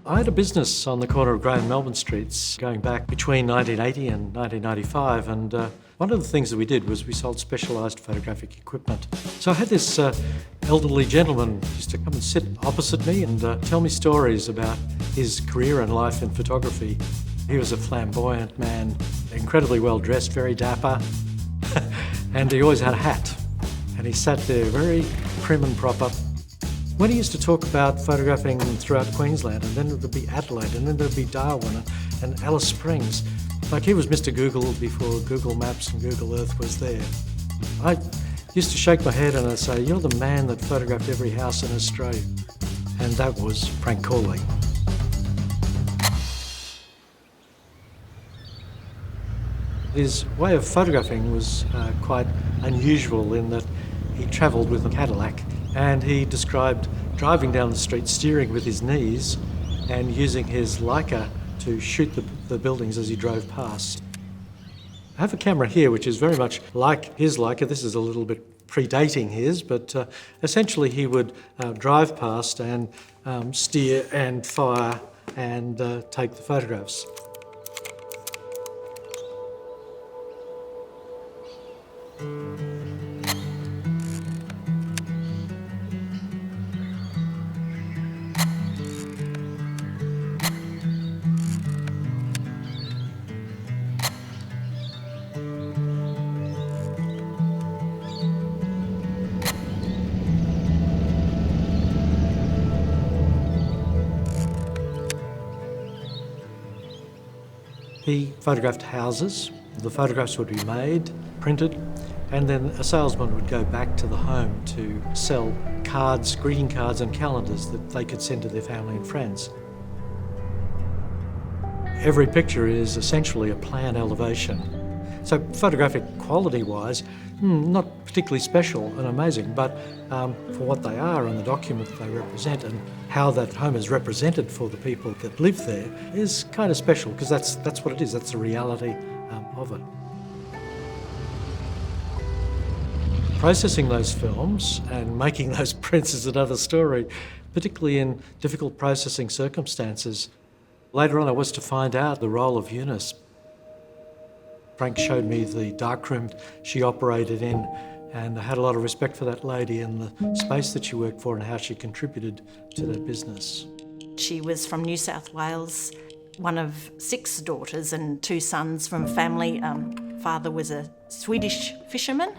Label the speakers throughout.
Speaker 1: I had a business on the corner of Grey and Melbourne Streets going back between 1980 and 1995, and one of the things that we did was we sold specialised photographic equipment. So I had this elderly gentleman who used to come and sit opposite me and tell me stories about his career and life in photography. He was a flamboyant man, incredibly well dressed, very dapper, and he always had a hat. And he sat there very prim and proper. When he used to talk about photographing throughout Queensland, and then there'd be Adelaide, and then there'd be Darwin and Alice Springs, like he was Mr. Google before Google Maps and Google Earth was there. I used to shake my head and I'd say, "You're the man that photographed every house in Australia." And that was Frank Corley. His way of photographing was quite unusual in that he travelled with a Cadillac, and he described driving down the street, steering with his knees and using his Leica to shoot the buildings as he drove past. I have a camera here which is very much like his Leica. This is a little bit predating his, but essentially he would drive past and steer and fire and take the photographs. He photographed houses. The photographs would be made, printed, and then a salesman would go back to the home to sell cards, greeting cards and calendars that they could send to their family and friends. Every picture is essentially a plan elevation. So photographic quality-wise, not particularly special and amazing, but for what they are and the document they represent and how that home is represented for the people that live there is kind of special, because that's what it is, that's the reality of it. Processing those films and making those prints is another story, particularly in difficult processing circumstances. Later on I was to find out the role of Eunice. Frank showed me the darkroom she operated in, and I had a lot of respect for that lady and the space that she worked for and how she contributed to that business.
Speaker 2: She was from New South Wales, one of 6 daughters and 2 sons from a family. Father was a Swedish fisherman.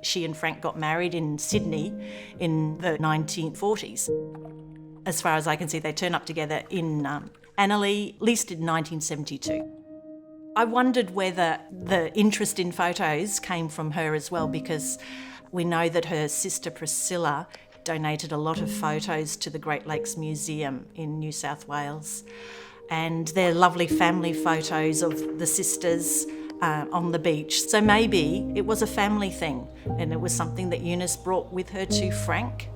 Speaker 2: She and Frank got married in Sydney in the 1940s. As far as I can see, they turned up together in Annerley, leased in 1972. I wondered whether the interest in photos came from her as well, because we know that her sister Priscilla donated a lot of photos to the Great Lakes Museum in New South Wales. And they're lovely family photos of the sisters on the beach. So maybe it was a family thing and it was something that Eunice brought with her to Frank.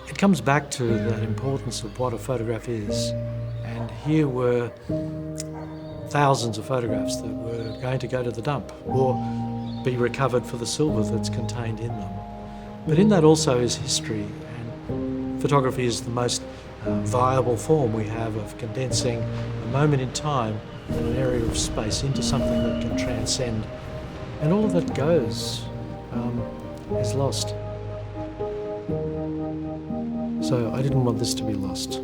Speaker 1: It comes back to the importance of what a photograph is. And here were thousands of photographs that were going to go to the dump or be recovered for the silver that's contained in them. But in that also is history, and photography is the most viable form we have of condensing a moment in time and an area of space into something that can transcend. And all of that goes, is lost. So I didn't want this to be lost.